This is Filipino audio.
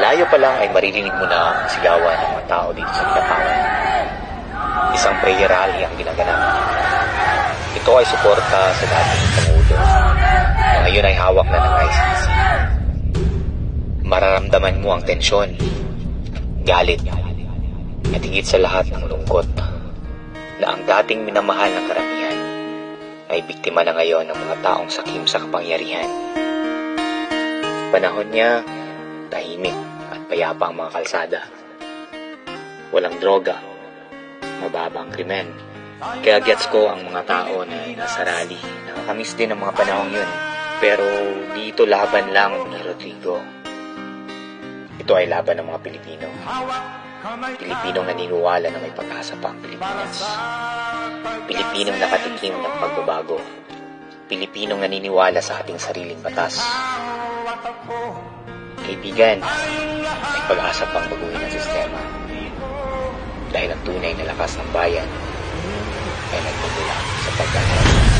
malayo pa lang ay maririnig mo na ang sigawan ng mga tao dito sa Palawan. Isang prayer rally ang ginaganap. Ito ay suporta sa dating Pangulo na ngayon ay hawak na ng ICC. Mararamdaman mo ang tensyon, galit, at higit sa lahat ng lungkot na ang dating minamahal ng karamihan ay biktima na ngayon ng mga taong sakim sa kapangyarihan. Panahon niya, tahimik at payapa ang mga kalsada. Walang droga, mababang krimen. Kaya gets ko ang mga tao na nasa rally. Nakakamiss din ang mga panahong yun. Pero dito laban lang ni Rodrigo. Ito ay laban ng mga Pilipino. Pilipinong naniniwala na may pag-asa pa ang Pilipinas. Pilipinong nakatikim ng pagbabago. Pilipinong naniniwala sa ating sariling batas. Kaibigan, may pag-asa pang baguhin ang sistema. Dahil ang tunay na lakas ng bayan ay nagmumula sa pagkakaroon.